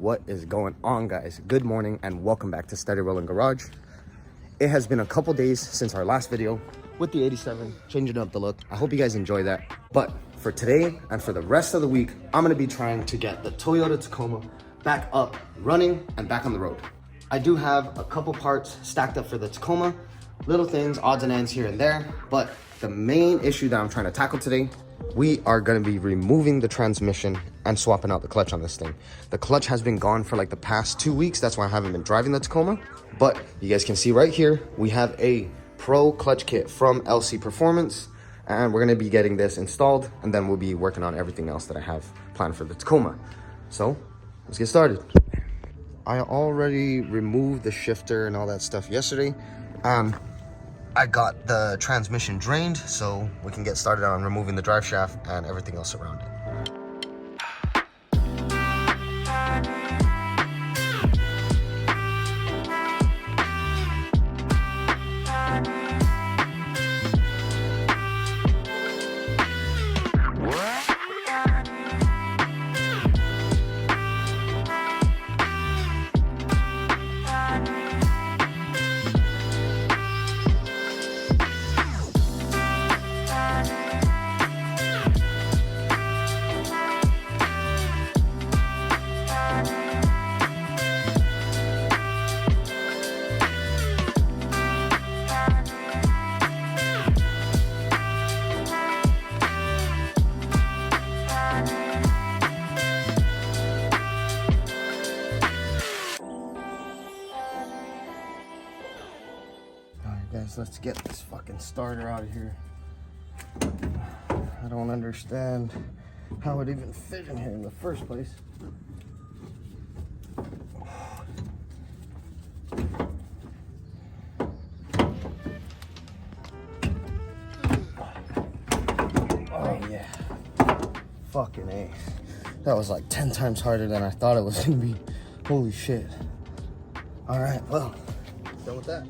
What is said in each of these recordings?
What is going on, guys? Good morning and welcome back to SteadyRollin'Garage. It has been a couple days since our last video with the 87, changing up the look. I hope you guys enjoy that. But for today and for the rest of the week, I'm gonna be trying to get the Toyota Tacoma back up, running, and back on the road. I do have a couple parts stacked up for the Tacoma, little things, odds and ends here and there, but the main issue that I'm trying to tackle today, we are going to be removing the transmission and swapping out the clutch on this thing. The clutch has been gone for like the past 2 weeks. That's why I haven't been driving the Tacoma. But you guys can see right here, we have a Pro clutch kit from LC Performance. And we're going to be getting this installed. And then we'll be working on everything else that I have planned for the Tacoma. So let's get started. I already removed the shifter and all that stuff yesterday. I got the transmission drained, so we can get started on removing the drive shaft and everything else around it. Guys, let's get this fucking starter out of here. I don't understand how it even fit in here in the first place. Oh yeah, fucking A. That was like 10 times harder than I thought it was gonna be. Holy shit. All right, well, done with that.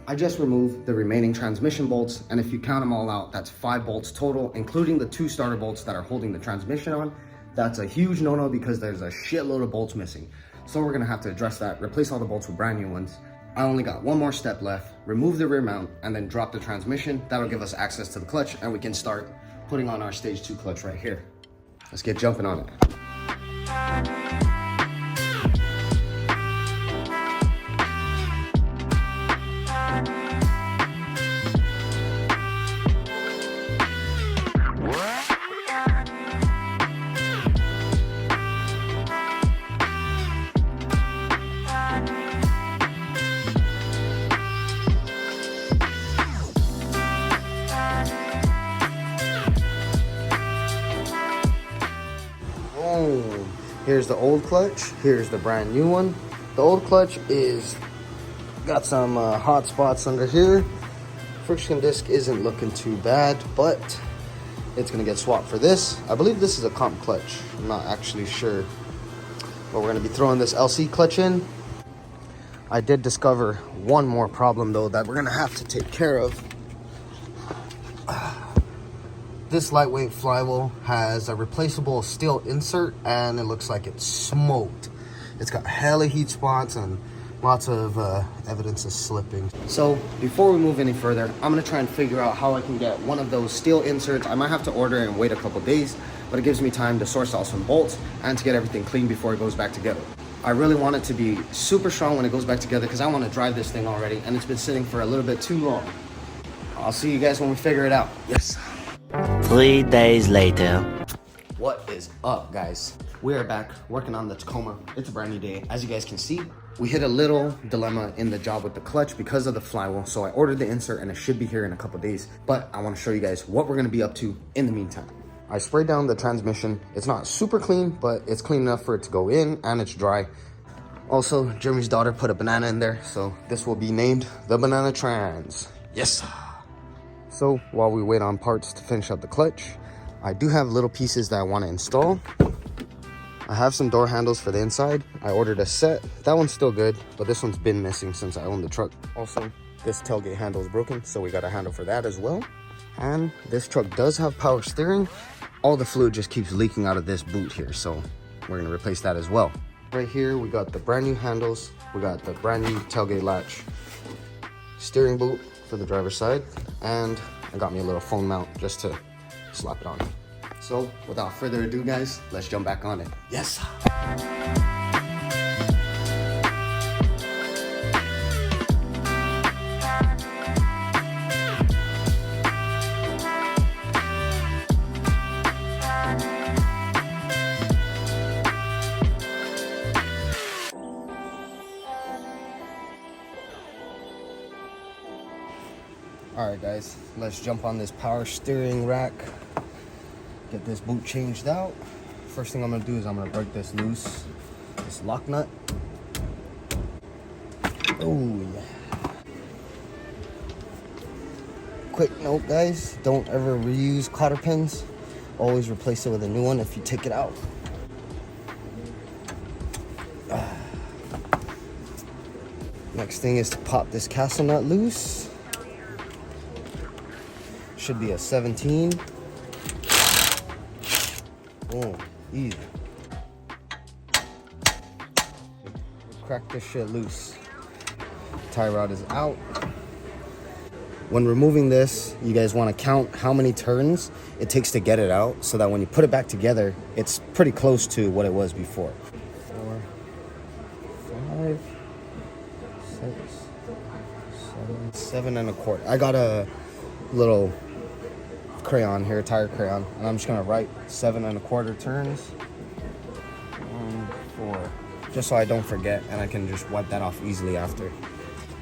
I just removed the remaining transmission bolts, and if you count them all out, that's 5 bolts total, including the 2 starter bolts that are holding the transmission on. That's a huge no-no because there's a shitload of bolts missing. So we're gonna have to address that, replace all the bolts with brand new ones. I only got one more step left, remove the rear mount, and then drop the transmission. That'll give us access to the clutch, and we can start putting on our stage 2 clutch right here. Let's get jumping on it. Here's the old clutch, here's the brand new one. The old clutch is got some hot spots under here. Friction disc isn't looking too bad, but it's gonna get swapped for this. I believe this is a comp clutch, I'm not actually sure. But we're gonna be throwing this LC clutch in. I did discover one more problem though that we're gonna have to take care of. This lightweight flywheel has a replaceable steel insert and it looks like it's smoked. It's got hella heat spots and lots of evidence of slipping. So before we move any further, I'm gonna try and figure out how I can get one of those steel inserts. I might have to order and wait a couple days, but it gives me time to source out some bolts and to get everything clean before it goes back together. I really want it to be super strong when it goes back together because I want to drive this thing already and it's been sitting for a little bit too long. I'll see you guys when we figure it out. Yes. 3 days later. What is up, guys? We are back working on the Tacoma. It's a brand new day. As you guys can see, we hit a little dilemma in the job with the clutch because of the flywheel. So I ordered the insert and it should be here in a couple days. But I want to show you guys what we're going to be up to in the meantime. I sprayed down the transmission. It's not super clean, but it's clean enough for it to go in and it's dry. Also, Jeremy's daughter put a banana in there, so this will be named the Banana Trans. Yes. So while we wait on parts to finish up the clutch, I do have little pieces that I want to install. I have some door handles for the inside. I ordered a set. That one's still good, but this one's been missing since I owned the truck. Also, this tailgate handle is broken, so we got a handle for that as well. And this truck does have power steering. All the fluid just keeps leaking out of this boot here, so we're gonna replace that as well. Right here, we got the brand new handles. We got the brand new tailgate latch, steering boot for the driver's side, and I got me a little phone mount just to slap it on. So without further ado, guys, let's jump back on it. Yes. All right, guys, let's jump on this power steering rack. Get this boot changed out. First thing I'm gonna do is I'm gonna break this loose, this lock nut. Oh yeah. Quick note, guys, don't ever reuse cotter pins. Always replace it with a new one if you take it out. Next thing is to pop this castle nut loose. Should be a 17. Boom, easy. Crack this shit loose. Tie rod is out. When removing this, you guys want to count how many turns it takes to get it out, so that when you put it back together, it's pretty close to what it was before. 4, 5, 6, 7 and a quarter. I got a little crayon here, tire crayon, and I'm just gonna write 7 and a quarter turns. 1, 4, just so I don't forget and I can just wipe that off easily after.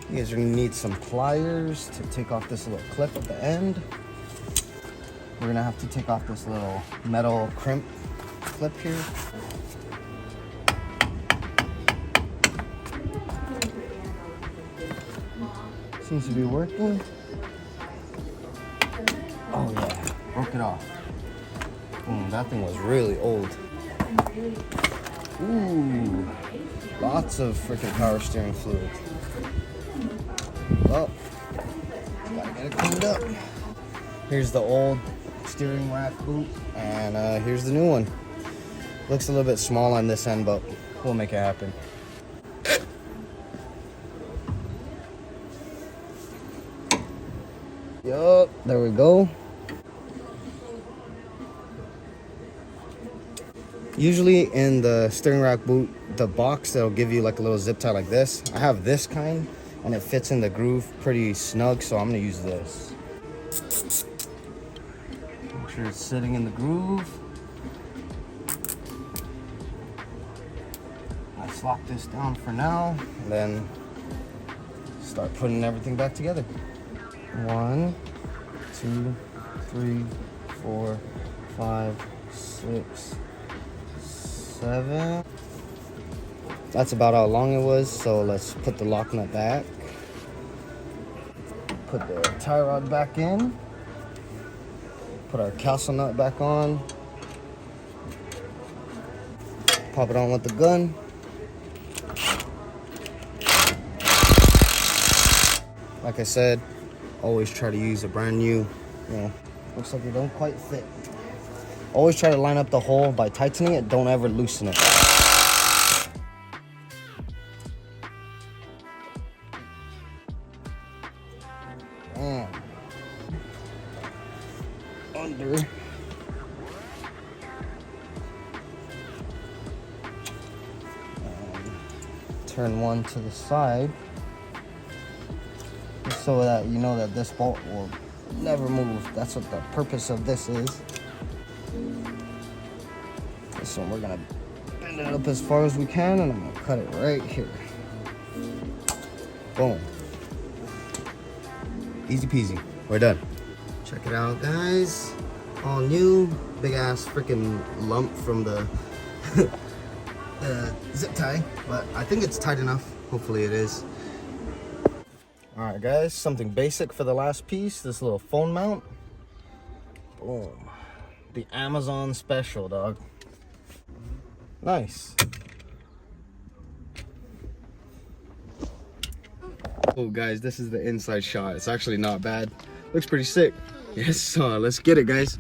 You guys are gonna need some pliers to take off this little clip at the end. We're gonna have to take off this little metal crimp clip here. Seems to be working. Oh yeah, broke it off. Boom, that thing was really old. Ooh, lots of freaking power steering fluid. Well, gotta get it cleaned up. Here's the old steering rack boot, and here's the new one. Looks a little bit small on this end, but we'll make it happen. Yup, there we go. Usually in the steering rack boot, the box, that'll give you like a little zip tie like this. I have this kind, and it fits in the groove pretty snug, so I'm gonna use this. Make sure it's sitting in the groove. Let's lock this down for now, and then start putting everything back together. 1, 2, 3, 4, 5, 6, 7. That's about how long it was, so let's put the lock nut back. Put the tie rod back in. Put our castle nut back on. Pop it on with the gun. Like I said, always try to use a brand new, looks like it don't quite fit. Always try to line up the hole by tightening it. Don't ever loosen it. And under. And turn one to the side, just so that you know that this bolt will never move. That's what the purpose of this is. So we're gonna bend it up as far as we can, and I'm gonna cut it right here. Boom. Easy peasy. We're done. Check it out, guys. All new. Big ass freaking lump from the zip tie, but I think it's tight enough. Hopefully it is. All right, guys. Something basic for the last piece. This little phone mount. Boom. The Amazon special, dog. Nice. Oh guys, this is the inside shot. It's actually not bad. Looks pretty sick. Yes, let's get it, guys.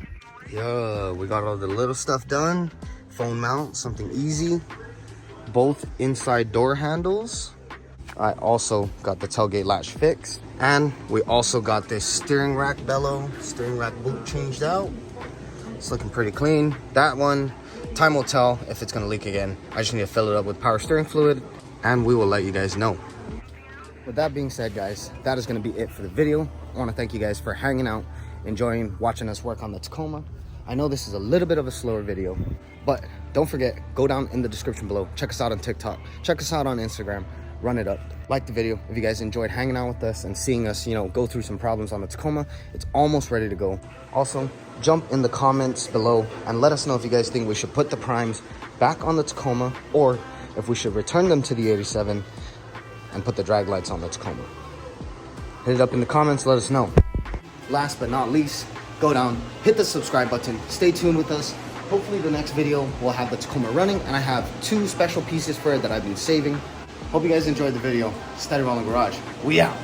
Yeah, we got all the little stuff done. Phone mount, something easy. Both inside door handles. I also got the tailgate latch fixed. And we also got this steering rack bellow, steering rack boot changed out. It's looking pretty clean. That one, time will tell if it's gonna leak again. I just need to fill it up with power steering fluid and we will let you guys know. With that being said, guys, that is gonna be it for the video. I wanna thank you guys for hanging out, enjoying watching us work on the Tacoma. I know this is a little bit of a slower video, but don't forget, go down in the description below. Check us out on TikTok, check us out on Instagram, run it up. Like the video if you guys enjoyed hanging out with us and seeing us, you know, go through some problems on the Tacoma. It's almost ready to go. Also, jump in the comments below and let us know if you guys think we should put the primes back on the Tacoma or if we should return them to the 87 and put the drag lights on the Tacoma. Hit it up in the comments, let us know. Last but not least, go down, hit the subscribe button, stay tuned with us. Hopefully the next video will have the Tacoma running and I have 2 special pieces for it that I've been saving. Hope you guys enjoyed the video. SteadyRollin'Garage. We out.